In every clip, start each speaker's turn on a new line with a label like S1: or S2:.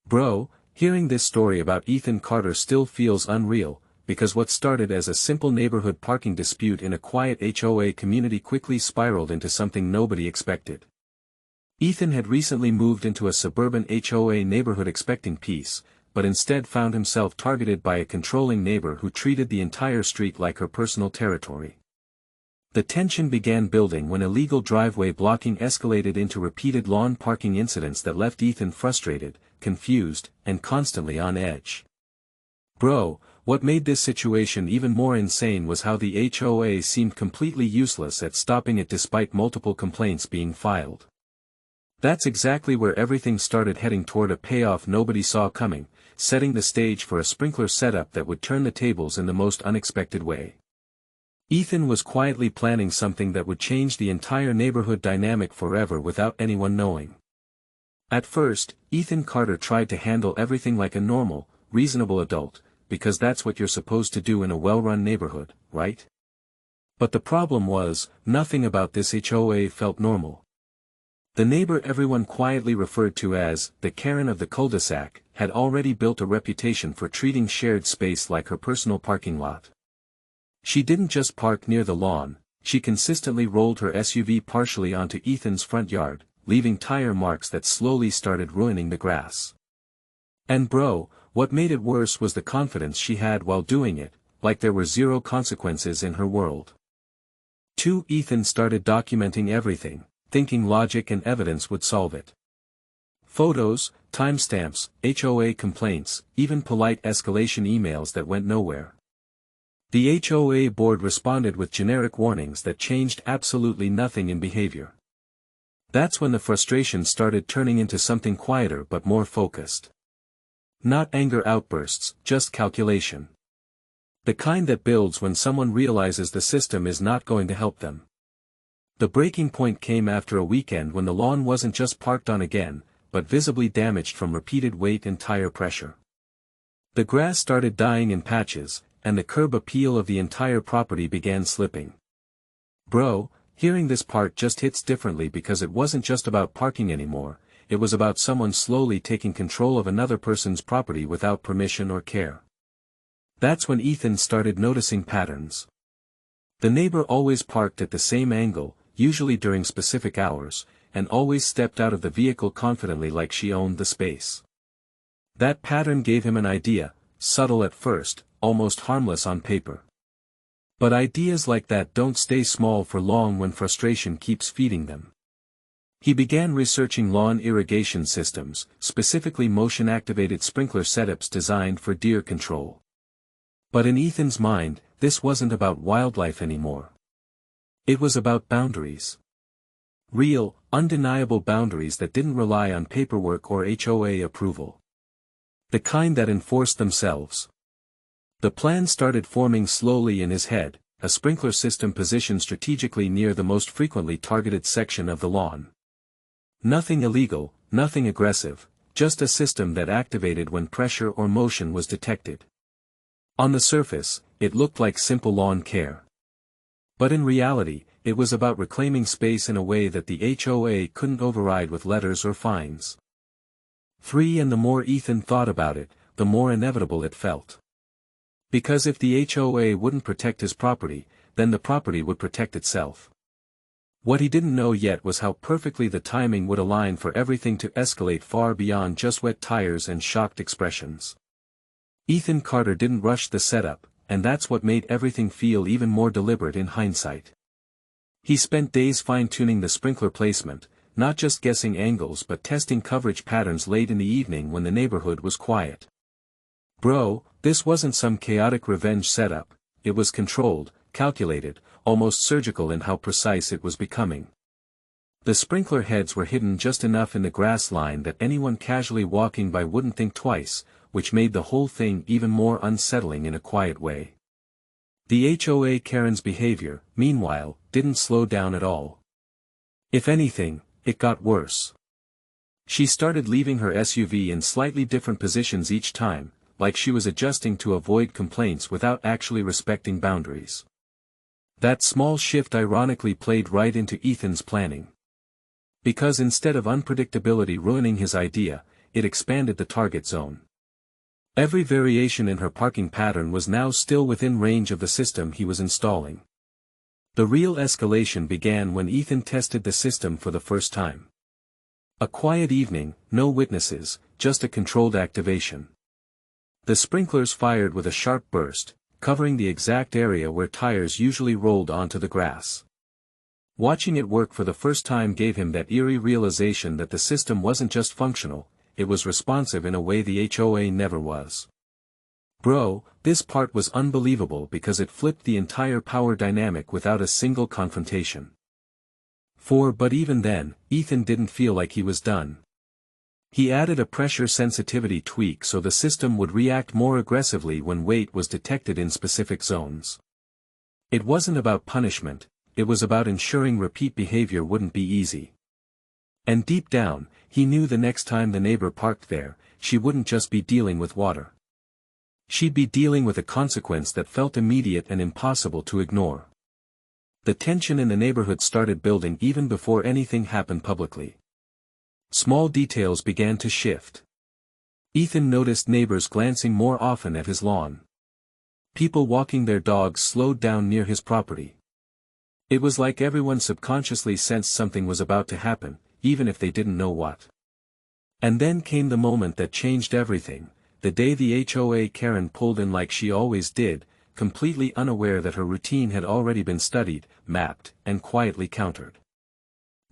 S1: Bro, hearing this story about Ethan Carter still feels unreal, because what started as a simple neighborhood parking dispute in a quiet HOA community quickly spiraled into something nobody expected. Ethan had recently moved into a suburban HOA neighborhood expecting peace, but instead found himself targeted by a controlling neighbor who treated the entire street like her personal territory. The tension began building when illegal driveway blocking escalated into repeated lawn parking incidents that left Ethan frustrated, confused, and constantly on edge. Bro, what made this situation even more insane was how the HOA seemed completely useless at stopping it despite multiple complaints being filed. That's exactly where everything started heading toward a payoff nobody saw coming, setting the stage for a sprinkler setup that would turn the tables in the most unexpected way. Ethan was quietly planning something that would change the entire neighborhood dynamic forever without anyone knowing. At first, Ethan Carter tried to handle everything like a normal, reasonable adult, because that's what you're supposed to do in a well-run neighborhood, right? But the problem was, nothing about this HOA felt normal. The neighbor everyone quietly referred to as the Karen of the cul-de-sac had already built a reputation for treating shared space like her personal parking lot. She didn't just park near the lawn, she consistently rolled her SUV partially onto Ethan's front yard, leaving tire marks that slowly started ruining the grass. And bro, what made it worse was the confidence she had while doing it, like there were zero consequences in her world. Ethan started documenting everything, thinking logic and evidence would solve it. Photos, timestamps, HOA complaints, even polite escalation emails that went nowhere. The HOA board responded with generic warnings that changed absolutely nothing in behavior. That's when the frustration started turning into something quieter but more focused. Not anger outbursts, just calculation. The kind that builds when someone realizes the system is not going to help them. The breaking point came after a weekend when the lawn wasn't just parked on again, but visibly damaged from repeated weight and tire pressure. The grass started dying in patches, and the curb appeal of the entire property began slipping. Bro, hearing this part just hits differently because it wasn't just about parking anymore, it was about someone slowly taking control of another person's property without permission or care. That's when Ethan started noticing patterns. The neighbor always parked at the same angle, usually during specific hours, and always stepped out of the vehicle confidently like she owned the space. That pattern gave him an idea, subtle at first, almost harmless on paper. But ideas like that don't stay small for long when frustration keeps feeding them. He began researching lawn irrigation systems, specifically motion-activated sprinkler setups designed for deer control. But in Ethan's mind, this wasn't about wildlife anymore. It was about boundaries. Real, undeniable boundaries that didn't rely on paperwork or HOA approval. The kind that enforced themselves. The plan started forming slowly in his head, a sprinkler system positioned strategically near the most frequently targeted section of the lawn. Nothing illegal, nothing aggressive, just a system that activated when pressure or motion was detected. On the surface, it looked like simple lawn care. But in reality, it was about reclaiming space in a way that the HOA couldn't override with letters or fines. And the more Ethan thought about it, the more inevitable it felt. Because if the HOA wouldn't protect his property, then the property would protect itself. What he didn't know yet was how perfectly the timing would align for everything to escalate far beyond just wet tires and shocked expressions. Ethan Carter didn't rush the setup, and that's what made everything feel even more deliberate in hindsight. He spent days fine-tuning the sprinkler placement, not just guessing angles but testing coverage patterns late in the evening when the neighborhood was quiet. Bro, this wasn't some chaotic revenge setup, it was controlled, calculated, almost surgical in how precise it was becoming. The sprinkler heads were hidden just enough in the grass line that anyone casually walking by wouldn't think twice, which made the whole thing even more unsettling in a quiet way. The HOA Karen's behavior, meanwhile, didn't slow down at all. If anything, it got worse. She started leaving her SUV in slightly different positions each time, like she was adjusting to avoid complaints without actually respecting boundaries. That small shift ironically played right into Ethan's planning. Because instead of unpredictability ruining his idea, it expanded the target zone. Every variation in her parking pattern was now still within range of the system he was installing. The real escalation began when Ethan tested the system for the first time. A quiet evening, no witnesses, just a controlled activation. The sprinklers fired with a sharp burst, covering the exact area where tires usually rolled onto the grass. Watching it work for the first time gave him that eerie realization that the system wasn't just functional, it was responsive in a way the HOA never was. Bro, this part was unbelievable because it flipped the entire power dynamic without a single confrontation. But even then, Ethan didn't feel like he was done. He added a pressure sensitivity tweak so the system would react more aggressively when weight was detected in specific zones. It wasn't about punishment, it was about ensuring repeat behavior wouldn't be easy. And deep down, he knew the next time the neighbor parked there, she wouldn't just be dealing with water. She'd be dealing with a consequence that felt immediate and impossible to ignore. The tension in the neighborhood started building even before anything happened publicly. Small details began to shift. Ethan noticed neighbors glancing more often at his lawn. People walking their dogs slowed down near his property. It was like everyone subconsciously sensed something was about to happen, even if they didn't know what. And then came the moment that changed everything, the day the HOA Karen pulled in like she always did, completely unaware that her routine had already been studied, mapped, and quietly countered.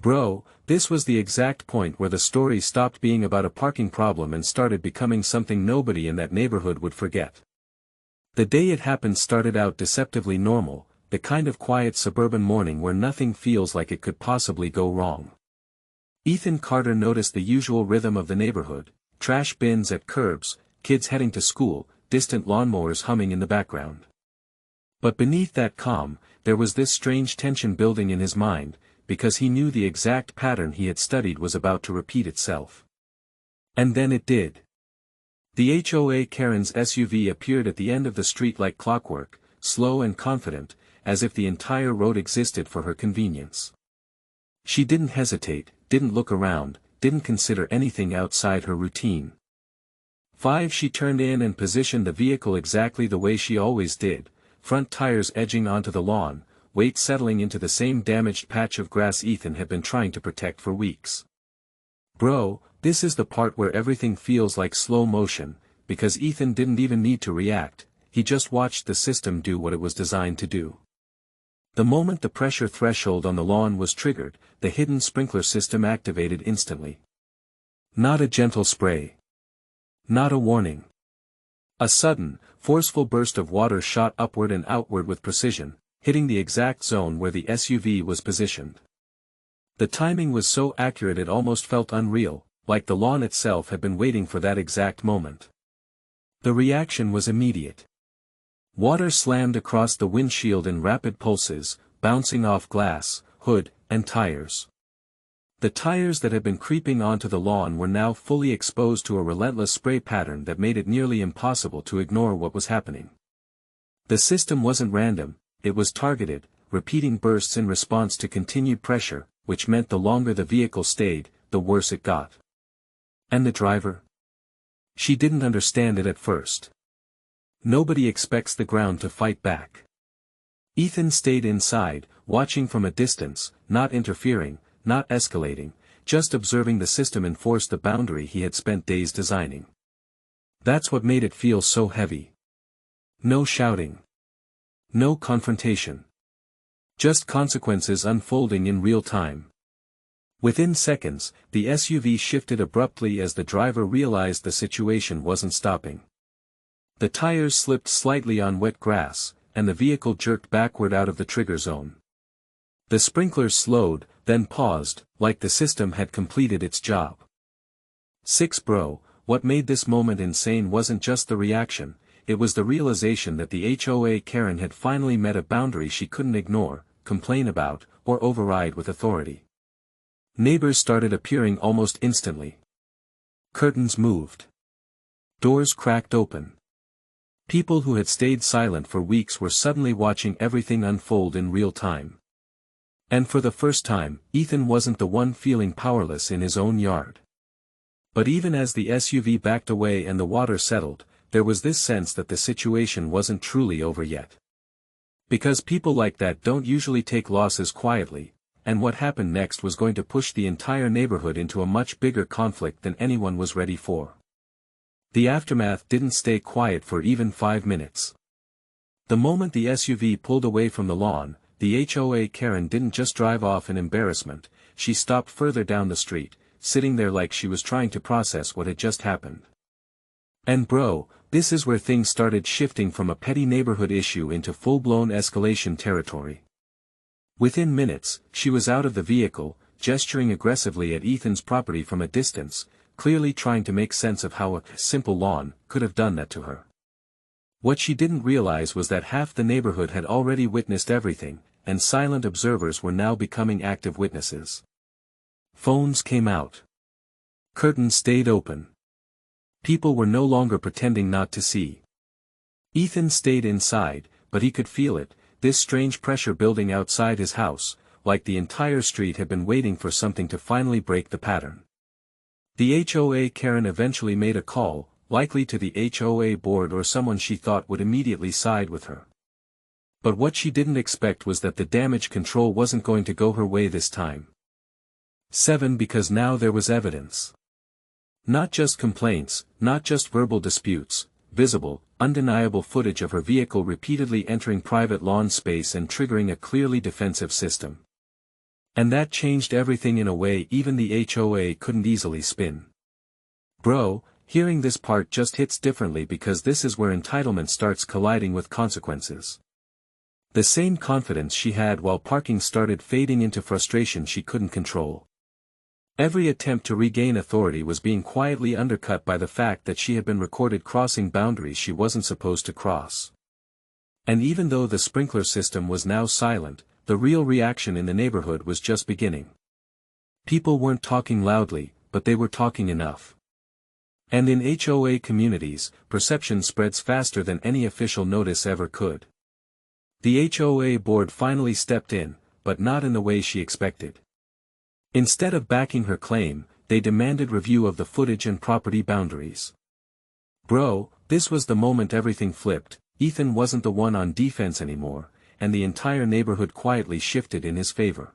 S1: Bro, this was the exact point where the story stopped being about a parking problem and started becoming something nobody in that neighborhood would forget. The day it happened started out deceptively normal, the kind of quiet suburban morning where nothing feels like it could possibly go wrong. Ethan Carter noticed the usual rhythm of the neighborhood, trash bins at curbs, kids heading to school, distant lawnmowers humming in the background. But beneath that calm, there was this strange tension building in his mind, because he knew the exact pattern he had studied was about to repeat itself. And then it did. The HOA Karen's SUV appeared at the end of the street like clockwork, slow and confident, as if the entire road existed for her convenience. She didn't hesitate, didn't look around, didn't consider anything outside her routine. She turned in and positioned the vehicle exactly the way she always did, front tires edging onto the lawn, weight settling into the same damaged patch of grass Ethan had been trying to protect for weeks. Bro, this is the part where everything feels like slow motion, because Ethan didn't even need to react, he just watched the system do what it was designed to do. The moment the pressure threshold on the lawn was triggered, the hidden sprinkler system activated instantly. Not a gentle spray. Not a warning. A sudden, forceful burst of water shot upward and outward with precision, hitting the exact zone where the SUV was positioned. The timing was so accurate it almost felt unreal, like the lawn itself had been waiting for that exact moment. The reaction was immediate. Water slammed across the windshield in rapid pulses, bouncing off glass, hood, and tires. The tires that had been creeping onto the lawn were now fully exposed to a relentless spray pattern that made it nearly impossible to ignore what was happening. The system wasn't random, it was targeted, repeating bursts in response to continued pressure, which meant the longer the vehicle stayed, the worse it got. And the driver? She didn't understand it at first. Nobody expects the ground to fight back. Ethan stayed inside, watching from a distance, not interfering, not escalating, just observing the system enforce the boundary he had spent days designing. That's what made it feel so heavy. No shouting. No confrontation. Just consequences unfolding in real time. Within seconds, the SUV shifted abruptly as the driver realized the situation wasn't stopping. The tires slipped slightly on wet grass, and the vehicle jerked backward out of the trigger zone. The sprinklers slowed, then paused, like the system had completed its job. Bro, what made this moment insane wasn't just the reaction, it was the realization that the HOA Karen had finally met a boundary she couldn't ignore, complain about, or override with authority. Neighbors started appearing almost instantly. Curtains moved. Doors cracked open. People who had stayed silent for weeks were suddenly watching everything unfold in real time. And for the first time, Ethan wasn't the one feeling powerless in his own yard. But even as the SUV backed away and the water settled, there was this sense that the situation wasn't truly over yet. Because people like that don't usually take losses quietly, and what happened next was going to push the entire neighborhood into a much bigger conflict than anyone was ready for. The aftermath didn't stay quiet for even 5 minutes. The moment the SUV pulled away from the lawn, the HOA Karen didn't just drive off in embarrassment, she stopped further down the street, sitting there like she was trying to process what had just happened. And bro, this is where things started shifting from a petty neighborhood issue into full-blown escalation territory. Within minutes, she was out of the vehicle, gesturing aggressively at Ethan's property from a distance, clearly trying to make sense of how a simple lawn could have done that to her. What she didn't realize was that half the neighborhood had already witnessed everything, and silent observers were now becoming active witnesses. Phones came out. Curtains stayed open. People were no longer pretending not to see. Ethan stayed inside, but he could feel it, this strange pressure building outside his house, like the entire street had been waiting for something to finally break the pattern. The HOA Karen eventually made a call, likely to the HOA board or someone she thought would immediately side with her. But what she didn't expect was that the damage control wasn't going to go her way this time. 7 Because now there was evidence. Not just complaints, not just verbal disputes, visible, undeniable footage of her vehicle repeatedly entering private lawn space and triggering a clearly defensive system. And that changed everything in a way even the HOA couldn't easily spin. Bro, hearing this part just hits differently because this is where entitlement starts colliding with consequences. The same confidence she had while parking started fading into frustration she couldn't control. Every attempt to regain authority was being quietly undercut by the fact that she had been recorded crossing boundaries she wasn't supposed to cross. And even though the sprinkler system was now silent, the real reaction in the neighborhood was just beginning. People weren't talking loudly, but they were talking enough. And in HOA communities, perception spreads faster than any official notice ever could. The HOA board finally stepped in, but not in the way she expected. Instead of backing her claim, they demanded review of the footage and property boundaries. Bro, this was the moment everything flipped. Ethan wasn't the one on defense anymore, and the entire neighborhood quietly shifted in his favor.